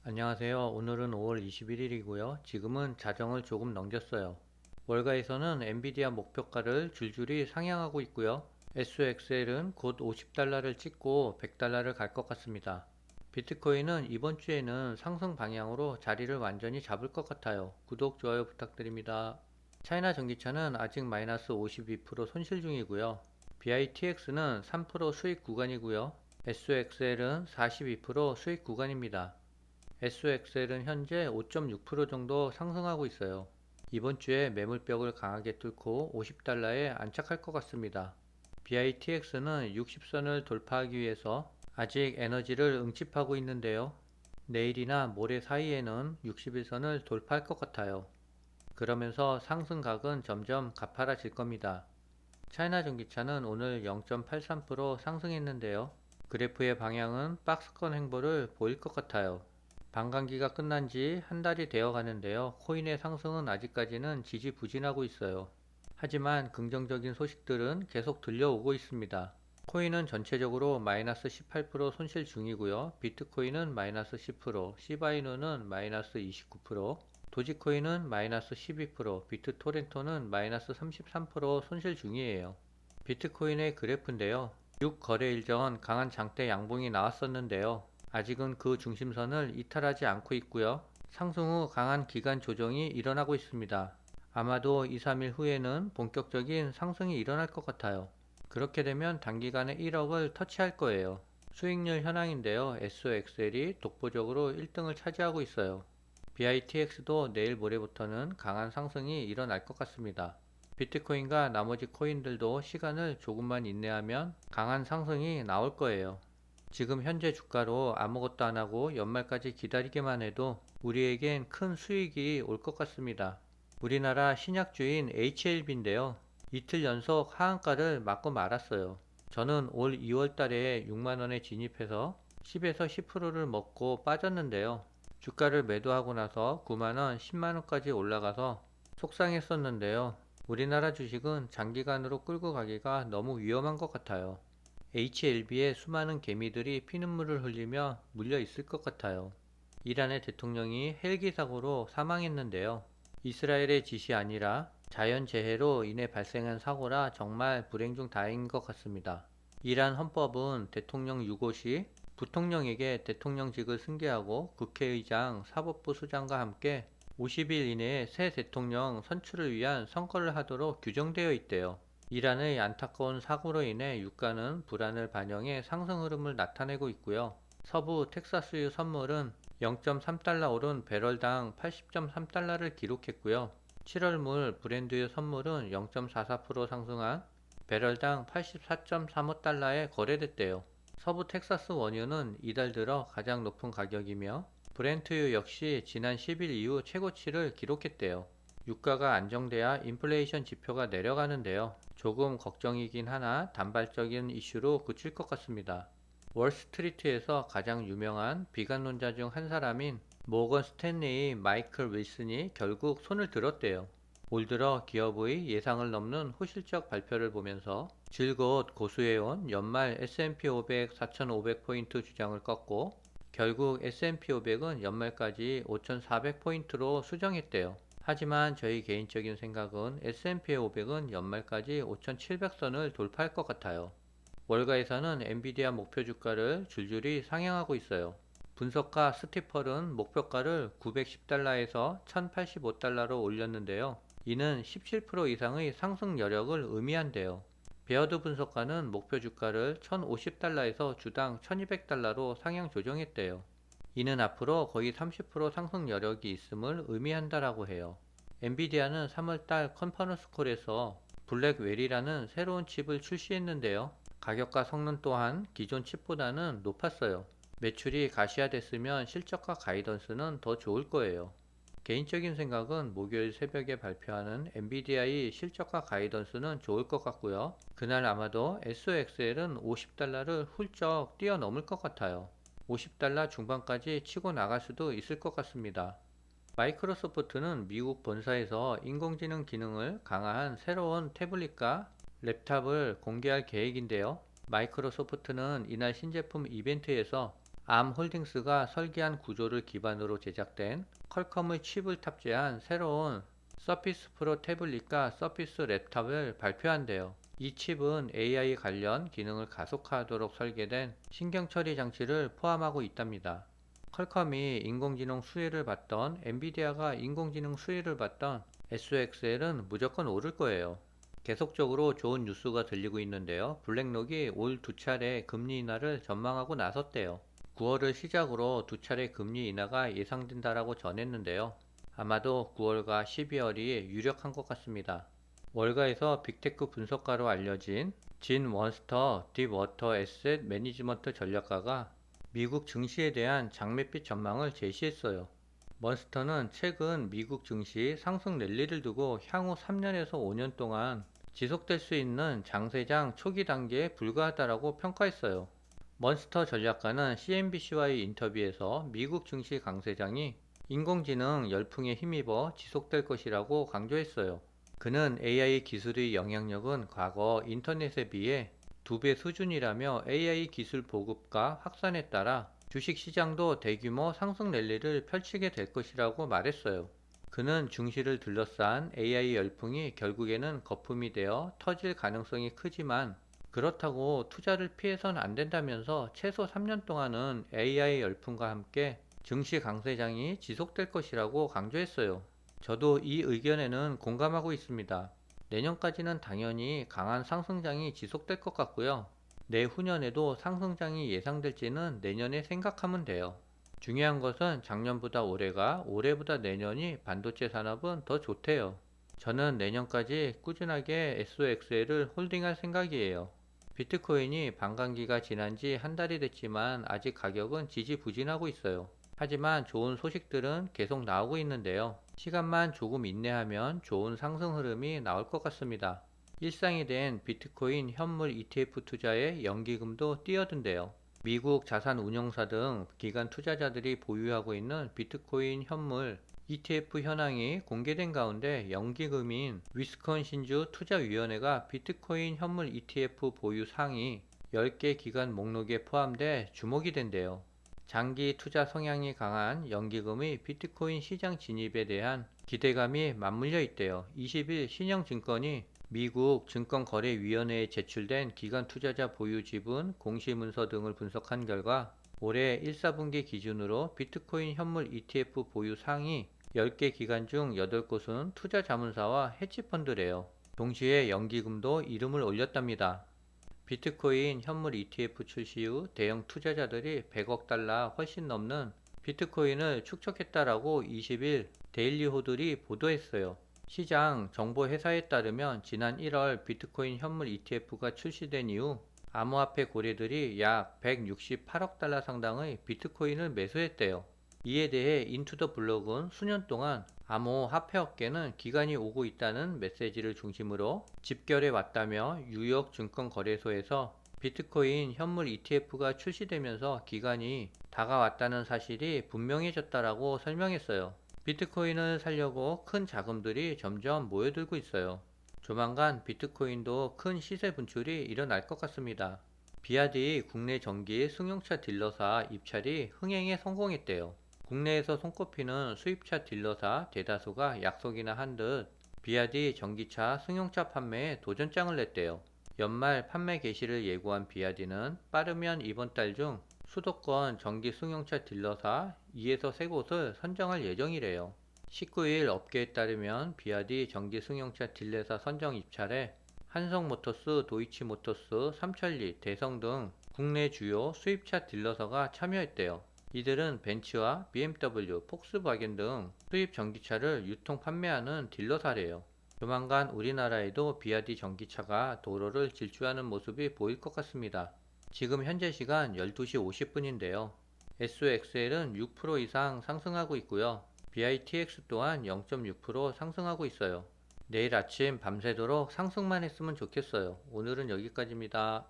안녕하세요. 오늘은 5월 21일이고요. 지금은 자정을 조금 넘겼어요. 월가에서는 엔비디아 목표가를 줄줄이 상향하고 있고요. SOXL은 곧 50달러를 찍고 100달러를 갈 것 같습니다. 비트코인은 이번 주에는 상승 방향으로 자리를 완전히 잡을 것 같아요. 구독, 좋아요 부탁드립니다. 차이나 전기차는 아직 마이너스 52% 손실 중이고요. BITX는 3% 수익 구간이고요. SOXL은 42% 수익 구간입니다. SOXL은 현재 5.6% 정도 상승하고 있어요. 이번 주에 매물벽을 강하게 뚫고 50달러에 안착할 것 같습니다. BITX는 60선을 돌파하기 위해서 아직 에너지를 응집하고 있는데요. 내일이나 모레 사이에는 61선을 돌파할 것 같아요. 그러면서 상승각은 점점 가파라질 겁니다. 차이나 전기차는 오늘 0.83% 상승했는데요. 그래프의 방향은 박스권 행보를 보일 것 같아요. 반감기가 끝난 지 한 달이 되어 가는데요. 코인의 상승은 아직까지는 지지부진하고 있어요. 하지만 긍정적인 소식들은 계속 들려오고 있습니다. 코인은 전체적으로 마이너스 18% 손실 중이고요. 비트코인은 마이너스 10%, 시바이누는 마이너스 29%, 도지코인은 마이너스 12%, 비트토렌토는 마이너스 33% 손실 중이에요. 비트코인의 그래프인데요. 6거래일 전 강한 장대 양봉이 나왔었는데요. 아직은 그 중심선을 이탈하지 않고 있고요. 상승 후 강한 기간 조정이 일어나고 있습니다. 아마도 2, 3일 후에는 본격적인 상승이 일어날 것 같아요. 그렇게 되면 단기간에 1억을 터치할 거예요. 수익률 현황인데요. SOXL이 독보적으로 1등을 차지하고 있어요. BITX도 내일 모레부터는 강한 상승이 일어날 것 같습니다. 비트코인과 나머지 코인들도 시간을 조금만 인내하면 강한 상승이 나올 거예요. 지금 현재 주가로 아무것도 안하고 연말까지 기다리기만 해도 우리에겐 큰 수익이 올 것 같습니다. 우리나라 신약주인 HLB인데요. 이틀 연속 하한가를 맞고 말았어요. 저는 올 2월 달에 6만원에 진입해서 10에서 10%를 먹고 빠졌는데요. 주가를 매도하고 나서 9만원, 10만원까지 올라가서 속상했었는데요. 우리나라 주식은 장기간으로 끌고 가기가 너무 위험한 것 같아요. HLB에 수많은 개미들이 피눈물을 흘리며 물려 있을 것 같아요. 이란의 대통령이 헬기 사고로 사망했는데요. 이스라엘의 짓이 아니라 자연재해로 인해 발생한 사고라 정말 불행 중 다행인 것 같습니다. 이란 헌법은 대통령 유고 시 부통령에게 대통령직을 승계하고 국회의장, 사법부 수장과 함께 50일 이내에 새 대통령 선출을 위한 선거를 하도록 규정되어 있대요. 이란의 안타까운 사고로 인해 유가는 불안을 반영해 상승 흐름을 나타내고 있고요. 서부 텍사스유 선물은 0.3달러 오른 배럴당 80.3달러를 기록했고요. 7월물 브렌드유 선물은 0.44% 상승한 배럴당 84.35달러에 거래됐대요. 서부 텍사스 원유는 이달 들어 가장 높은 가격이며 브렌트유 역시 지난 10일 이후 최고치를 기록했대요. 유가가 안정돼야 인플레이션 지표가 내려가는데요. 조금 걱정이긴 하나 단발적인 이슈로 그칠 것 같습니다. 월스트리트에서 가장 유명한 비관론자 중 한 사람인 모건 스탠리의 마이클 윌슨이 결국 손을 들었대요. 올 들어 기업의 예상을 넘는 호실적 발표를 보면서 줄곧 고수해온 연말 S&P 500 4,500포인트 주장을 꺾고 결국 S&P 500은 연말까지 5,400포인트로 수정했대요. 하지만 저희 개인적인 생각은 S&P 500은 연말까지 5,700선을 돌파할 것 같아요. 월가에서는 엔비디아 목표 주가를 줄줄이 상향하고 있어요. 분석가 스티펄은 목표가를 910달러에서 1085달러로 올렸는데요. 이는 17% 이상의 상승 여력을 의미한대요. 베어드 분석가는 목표 주가를 1050달러에서 주당 1200달러로 상향 조정했대요. 이는 앞으로 거의 30% 상승 여력이 있음을 의미한다라고 해요. 엔비디아는 3월달 컨퍼런스 콜에서 블랙웰이라는 새로운 칩을 출시했는데요. 가격과 성능 또한 기존 칩보다는 높았어요. 매출이 가시화됐으면 실적과 가이던스는 더 좋을 거예요. 개인적인 생각은 목요일 새벽에 발표하는 엔비디아의 실적과 가이던스는 좋을 것 같고요. 그날 아마도 SOXL은 50달러를 훌쩍 뛰어넘을 것 같아요. 50달러 중반까지 치고 나갈 수도 있을 것 같습니다. 마이크로소프트는 미국 본사에서 인공지능 기능을 강화한 새로운 태블릿과 랩탑을 공개할 계획인데요. 마이크로소프트는 이날 신제품 이벤트에서 암홀딩스가 설계한 구조를 기반으로 제작된 퀄컴의 칩을 탑재한 새로운 서피스 프로 태블릿과 서피스 랩탑을 발표한대요. 이 칩은 AI 관련 기능을 가속화하도록 설계된 신경 처리 장치를 포함하고 있답니다. 퀄컴이 인공지능 수혜를 받던 엔비디아가 인공지능 수혜를 받던 SOXL은 무조건 오를 거예요. 계속적으로 좋은 뉴스가 들리고 있는데요. 블랙록이 올 두 차례 금리 인하를 전망하고 나섰대요. 9월을 시작으로 두 차례 금리 인하가 예상된다라고 전했는데요. 아마도 9월과 12월이 유력한 것 같습니다. 월가에서 빅테크 분석가로 알려진 진 원스터 딥워터 에셋 매니지먼트 전략가가 미국 증시에 대한 장밋빛 전망을 제시했어요. 먼스터는 최근 미국 증시 상승 랠리를 두고 향후 3년에서 5년 동안 지속될 수 있는 장세장 초기 단계에 불과하다라고 평가했어요. 먼스터 전략가는 CNBC와의 인터뷰에서 미국 증시 강세장이 인공지능 열풍에 힘입어 지속될 것이라고 강조했어요. 그는 AI 기술의 영향력은 과거 인터넷에 비해 2배 수준이라며 AI 기술 보급과 확산에 따라 주식시장도 대규모 상승 랠리를 펼치게 될 것이라고 말했어요. 그는 증시를 둘러싼 AI 열풍이 결국에는 거품이 되어 터질 가능성이 크지만 그렇다고 투자를 피해선 안 된다면서 최소 3년 동안은 AI 열풍과 함께 증시 강세장이 지속될 것이라고 강조했어요. 저도 이 의견에는 공감하고 있습니다. 내년까지는 당연히 강한 상승장이 지속될 것 같고요. 내후년에도 상승장이 예상될지는 내년에 생각하면 돼요. 중요한 것은 작년보다 올해가 올해보다 내년이 반도체 산업은 더 좋대요. 저는 내년까지 꾸준하게 SOXL을 홀딩할 생각이에요. 비트코인이 반감기가 지난 지 한 달이 됐지만 아직 가격은 지지부진하고 있어요. 하지만 좋은 소식들은 계속 나오고 있는데요. 시간만 조금 인내하면 좋은 상승 흐름이 나올 것 같습니다. 일상이 된 비트코인 현물 ETF 투자에 연기금도 뛰어든대요. 미국 자산운용사 등 기관 투자자들이 보유하고 있는 비트코인 현물 ETF 현황이 공개된 가운데 연기금인 위스콘신주 투자위원회가 비트코인 현물 ETF 보유 상위 10개 기관 목록에 포함돼 주목이 된대요. 장기 투자 성향이 강한 연기금의 비트코인 시장 진입에 대한 기대감이 맞물려 있대요. 20일 신영증권이 미국 증권거래위원회에 제출된 기관 투자자 보유 지분 공시문서 등을 분석한 결과 올해 1, 4분기 기준으로 비트코인 현물 ETF 보유 상위 10개 기관 중 8곳은 투자자문사와 헤지펀드래요. 동시에 연기금도 이름을 올렸답니다. 비트코인 현물 ETF 출시 후 대형 투자자들이 100억 달러 훨씬 넘는 비트코인을 축적했다라고 20일 데일리 호들이 보도했어요. 시장 정보 회사에 따르면 지난 1월 비트코인 현물 ETF가 출시된 이후 암호화폐 고래들이 약 168억 달러 상당의 비트코인을 매수했대요. 이에 대해 인투더블록은 수년 동안 암호화폐업계는 기간이 오고 있다는 메시지를 중심으로 집결해 왔다며 뉴욕 증권거래소에서 비트코인 현물 ETF가 출시되면서 기간이 다가왔다는 사실이 분명해졌다라고 설명했어요. 비트코인을 살려고 큰 자금들이 점점 모여들고 있어요. 조만간 비트코인도 큰 시세 분출이 일어날 것 같습니다. 비아디 국내 전기 승용차 딜러사 입찰이 흥행에 성공했대요. 국내에서 손꼽히는 수입차 딜러사 대다수가 약속이나 한 듯 비아디 전기차 승용차 판매에 도전장을 냈대요. 연말 판매 개시를 예고한 비아디는 빠르면 이번 달 중 수도권 전기 승용차 딜러사 2에서 3곳을 선정할 예정이래요. 19일 업계에 따르면 비아디 전기 승용차 딜러사 선정 입찰에 한성모터스, 도이치모터스, 삼천리, 대성 등 국내 주요 수입차 딜러사가 참여했대요. 이들은 벤츠와 BMW, 폭스바겐 등 수입 전기차를 유통 판매하는 딜러사래요. 조만간 우리나라에도 비아디 전기차가 도로를 질주하는 모습이 보일 것 같습니다. 지금 현재 시간 12시 50분인데요. SOXL은 6% 이상 상승하고 있고요. BITX 또한 0.6% 상승하고 있어요. 내일 아침 밤새도록 상승만 했으면 좋겠어요. 오늘은 여기까지입니다.